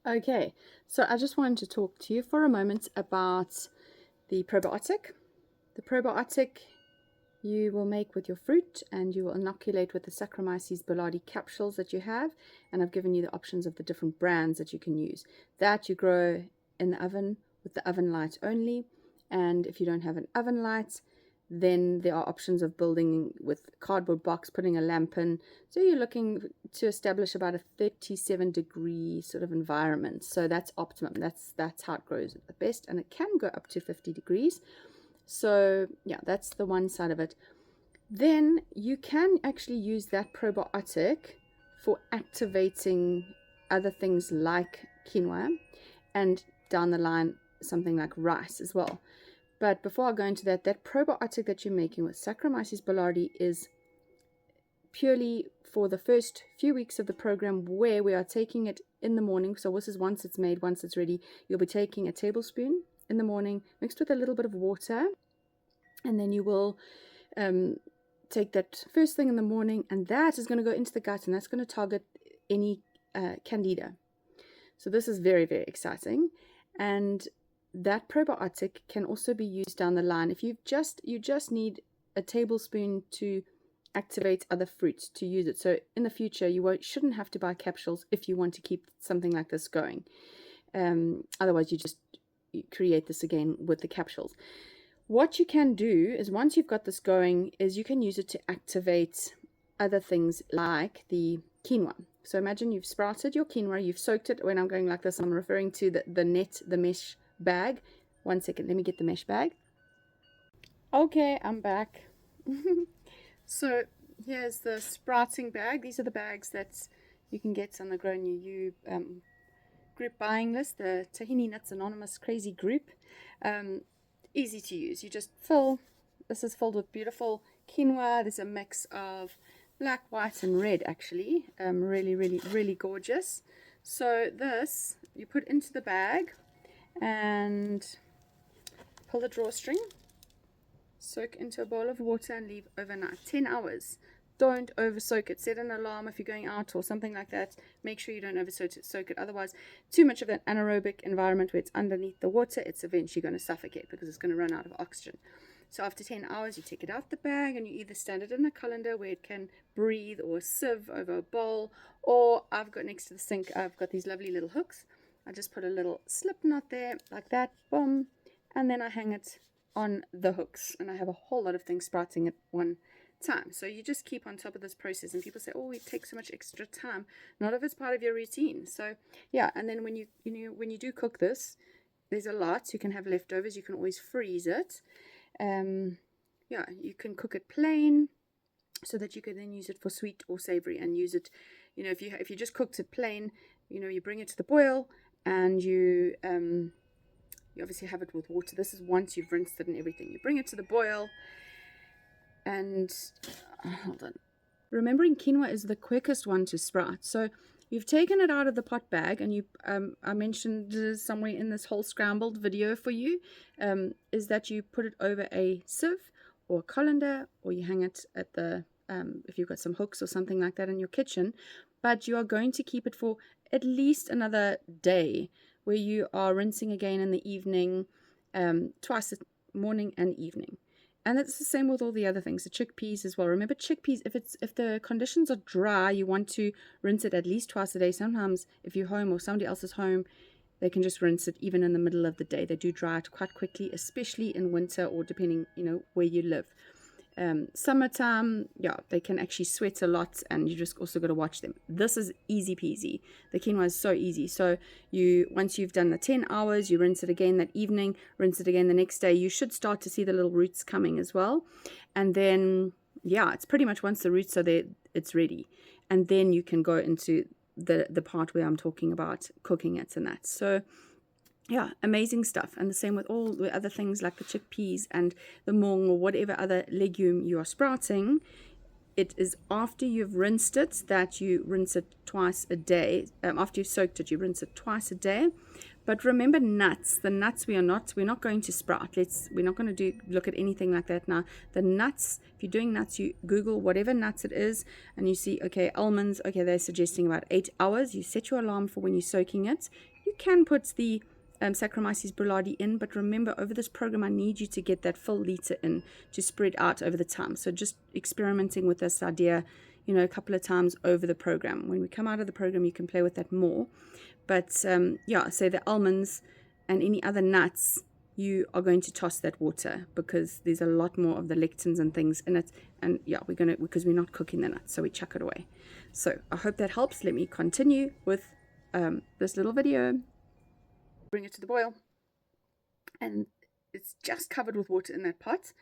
Okay, so I just wanted to talk to you for a moment about the probiotic. The probiotic you will make with your fruit, and you will inoculate with the Saccharomyces boulardii capsules that you have, and I've given you the options of the different brands that you can use. That you grow in the oven with the oven light only, and if you don't have an oven light, then there are options of building with cardboard box, putting a lamp in. So you're looking to establish about a 37-degree sort of environment. So that's optimum. That's how it grows at the best, and it can go up to 50 degrees. So yeah, that's the one side of it. Then you can actually use that probiotic for activating other things like quinoa, and down the line something like rice as well. But before I go into that, that probiotic that you're making with Saccharomyces boulardii is purely for the first few weeks of the program, where we are taking it in the morning. So this is once it's made, once it's ready, you'll be taking a tablespoon in the morning mixed with a little bit of water, and then you will take that first thing in the morning, and that is going to go into the gut, and that's going to target any candida. So this is very, very exciting. And that probiotic can also be used down the line. If you just need a tablespoon to activate other fruits to use it. So in the future, you shouldn't have to buy capsules if you want to keep something like this going. Otherwise, you create this again with the capsules. What you can do is, once you've got this going, is you can use it to activate other things like the quinoa. So imagine you've sprouted your quinoa, you've soaked it. When I'm going like this, I'm referring to the mesh bag. One second, let me get the mesh bag. Okay, I'm back. So here's the sprouting bag. These are the bags that you can get on the Grow Near You group buying list, the Tahini Nuts Anonymous crazy group. Easy to use. You just fill, this is filled with beautiful quinoa. There's a mix of black, white, and red, actually. Really gorgeous. So this you put into the bag and pull the drawstring, soak into a bowl of water, and leave overnight. 10 hours. Don't over soak it. Set an alarm if you're going out or something like that. Make sure you don't over soak it. Otherwise, too much of that anaerobic environment where it's underneath the water, it's eventually going to suffocate because it's going to run out of oxygen. So after 10 hours, you take it out the bag, and you either stand it in a colander where it can breathe, or a sieve over a bowl, or I've got next to the sink, I've got these lovely little hooks. I just put a little slip knot there like that, boom, and then I hang it on the hooks, and I have a whole lot of things sprouting at one time. So you just keep on top of this process, and people say, oh, it takes so much extra time. Not if it's part of your routine. So yeah, and then when you do cook this, there's a lot. You can have leftovers. You can always freeze it. Yeah, you can cook it plain, so that you can then use it for sweet or savory, and use it, if you just cooked it plain, you bring it to the boil, and you obviously have it with water. This is once you've rinsed it and everything. You bring it to the boil, and hold on. Remembering quinoa is the quickest one to sprout. So you've taken it out of the pot bag, and I mentioned somewhere in this whole scrambled video for you, is that you put it over a sieve or a colander, or you hang it at the, if you've got some hooks or something like that in your kitchen. But you are going to keep it for at least another day, where you are rinsing again in the evening, twice, morning and evening. And it's the same with all the other things, the chickpeas as well. Remember, chickpeas, if the conditions are dry, you want to rinse it at least twice a day. Sometimes if you're home or somebody else is home, they can just rinse it even in the middle of the day. They do dry it quite quickly, especially in winter, or depending, where you live. Summertime, yeah, they can actually sweat a lot, and you just also got to watch them. This is easy peasy. The quinoa is so easy. So once you've done the 10 hours, you rinse it again that evening, rinse it again the next day. You should start to see the little roots coming as well. And then, yeah, it's pretty much once the roots are there, it's ready. And then you can go into the part where I'm talking about cooking it and that. So yeah, amazing stuff. And the same with all the other things like the chickpeas and the mung, or whatever other legume you are sprouting. It is after you've rinsed it that you rinse it twice a day. After you've soaked it, you rinse it twice a day. But remember, nuts. The nuts we're not going to sprout. We're not going to look at anything like that now. The nuts, if you're doing nuts, you Google whatever nuts it is, and you see, okay, almonds, okay, they're suggesting about 8 hours. You set your alarm for when you're soaking it. can put the Saccharomyces boulardii in, but remember, over this program I need you to get that full liter in to spread out over the time. So just experimenting with this idea, you know, a couple of times over the program. When we come out of the program, you can play with that more. But yeah, so the almonds and any other nuts, you are going to toss that water because there's a lot more of the lectins and things in it. And yeah, we're going to, because we're not cooking the nuts, so we chuck it away. So I hope that helps. Let me continue with this little video. Bring it to the boil, and it's just covered with water in that pot.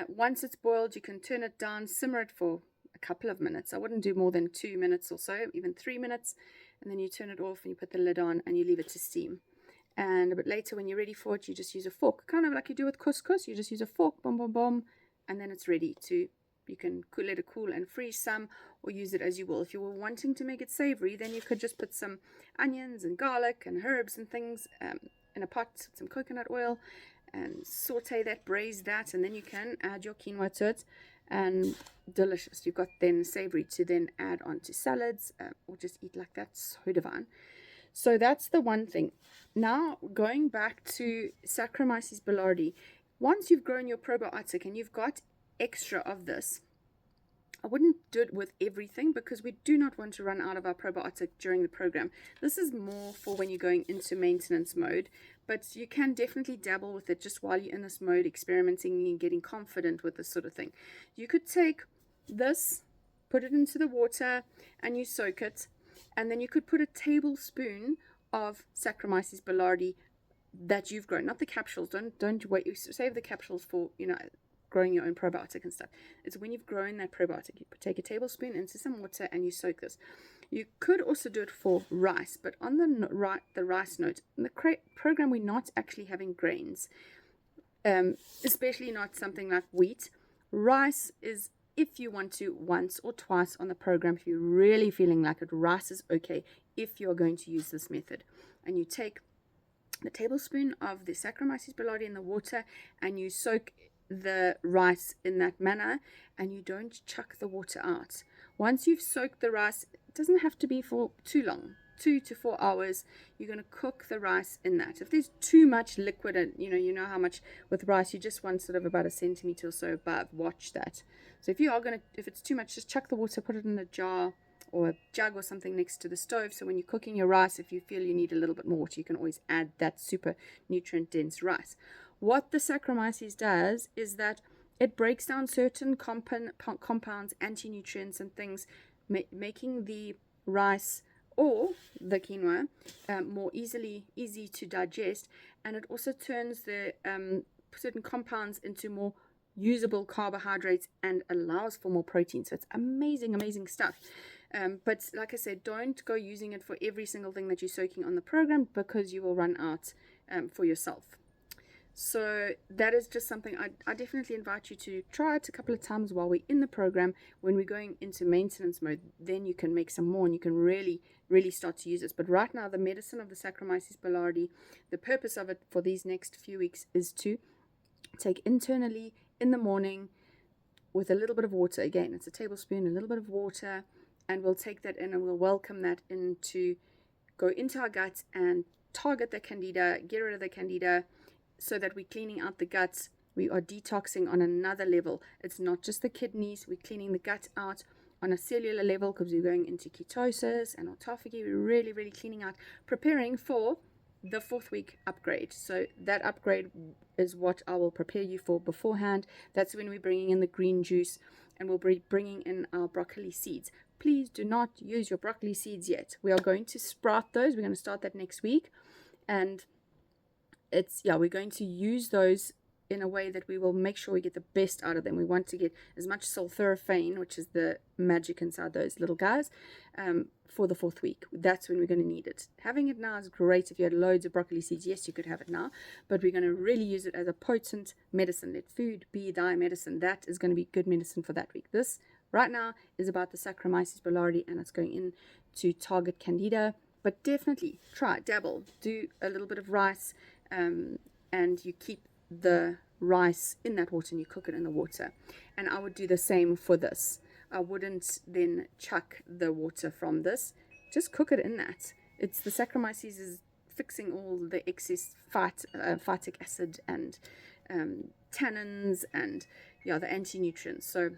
Once it's boiled, you can turn it down, simmer it for a couple of minutes. I wouldn't do more than 2 minutes or so, even 3 minutes, and then you turn it off and you put the lid on and you leave it to steam. And a bit later, when you're ready for it, you just use a fork, kind of like you do with couscous. You just use a fork, boom, boom, boom, and then it's ready to, you can let it cool and freeze some, or use it as you will. If you were wanting to make it savory, then you could just put some onions and garlic and herbs and things in a pot with some coconut oil and saute that, braise that, and then you can add your quinoa to it, and delicious. You've got then savory to then add onto salads or just eat like that. So divine. So that's the one thing. Now going back to Saccharomyces boulardii, once you've grown your probiotic and you've got extra of this, I wouldn't do it with everything because we do not want to run out of our probiotic during the program. This is more for when you're going into maintenance mode, but you can definitely dabble with it just while you're in this mode, experimenting and getting confident with this sort of thing. You could take this, put it into the water, and you soak it, and then you could put a tablespoon of Saccharomyces boulardii that you've grown, not the capsules. Don't wait. Save the capsules for, you know, growing your own probiotic and stuff. It's when you've grown that probiotic, you take a tablespoon into some water and you soak this. You could also do it for rice, but on the rice note, in the program we're not actually having grains, especially not something like wheat. Rice is, if you want to, once or twice on the program, if you're really feeling like it, rice is okay if you're going to use this method. And you take the tablespoon of the Saccharomyces boulardii in the water and you soak the rice in that manner, and you don't chuck the water out. Once you've soaked the rice, it doesn't have to be for too long, 2 to 4 hours. You're going to cook the rice in that. If there's too much liquid, and you know how much with rice, you just want sort of about 1 centimeter or so above. Watch that. So if it's too much, just chuck the water, put it in a jar or a jug or something next to the stove. So when you're cooking your rice, if you feel you need a little bit more water, you can always add that super nutrient dense rice. What the Saccharomyces does is that it breaks down certain compounds, anti-nutrients and things, making the rice or the quinoa more easy to digest, and it also turns the certain compounds into more usable carbohydrates and allows for more protein. So it's amazing stuff. But like I said, don't go using it for every single thing that you're soaking on the program because you will run out for yourself. So that is just something I definitely invite you to try it a couple of times while we're in the program. When we're going into maintenance mode, then you can make some more and you can really start to use this. But right now, the medicine of the Saccharomyces boulardii, the purpose of it for these next few weeks is to take internally in the morning with a little bit of water. Again, it's a tablespoon, a little bit of water, and we'll take that in and we'll welcome that in to go into our gut and target the candida, get rid of the candida, so that we're cleaning out the guts. We are detoxing on another level. It's not just the kidneys. We're cleaning the gut out on a cellular level because we're going into ketosis and autophagy. We're really cleaning out, preparing for the 4th week upgrade. So that upgrade is what I will prepare you for beforehand. That's when we're bringing in the green juice and we'll be bringing in our broccoli seeds. Please do not use your broccoli seeds yet. We are going to sprout those. We're going to start that next week. And we're going to use those in a way that we will make sure we get the best out of them. We want to get as much sulforaphane, which is the magic inside those little guys, for the 4th week. That's when we're going to need it. Having it now is great. If you had loads of broccoli seeds, yes, you could have it now, but we're going to really use it as a potent medicine. Let food be thy medicine. That is going to be good medicine for that week. This right now is about the Saccharomyces boulardii, and it's going in to target candida. But definitely try, dabble, do a little bit of rice, and you keep the rice in that water and you cook it in the water. And I would do the same for this. I wouldn't then chuck the water from this, just cook it in that. It's the Saccharomyces is fixing all the excess phytic acid and tannins and yeah, the anti-nutrients. So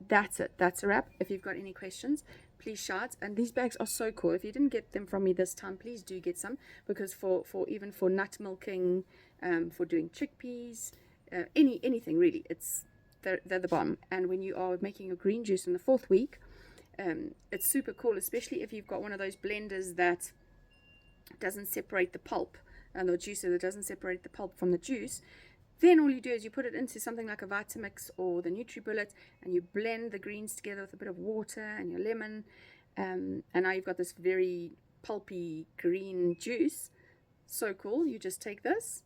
that's it. That's a wrap. If you've got any questions, please shout. And these bags are so cool. If you didn't get them from me this time, please do get some, because for even for nut milking, for doing chickpeas, anything really, they're the bomb. And when you are making your green juice in the 4th week, it's super cool, especially if you've got one of those blenders that doesn't separate the pulp, and the juicer that doesn't separate the pulp from the juice. Then all you do is you put it into something like a Vitamix or the NutriBullet, and you blend the greens together with a bit of water and your lemon, and now you've got this very pulpy green juice. So cool. You just take this,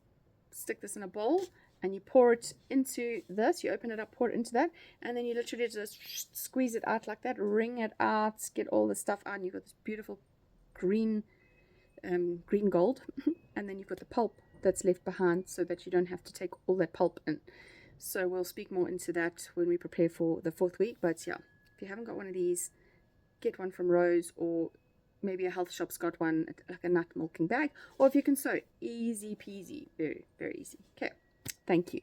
stick this in a bowl, and you pour it into this. You open it up, pour it into that, and then you literally just squeeze it out like that, wring it out, get all the stuff out, and you've got this beautiful green gold. And then you've got the pulp that's left behind, so that you don't have to take all that pulp in. So we'll speak more into that when we prepare for the 4th week. But yeah, if you haven't got one of these, get one from Rose, or maybe a health shop's got one, like a nut milking bag, or if you can sew, easy peasy, very, very easy. Okay, thank you.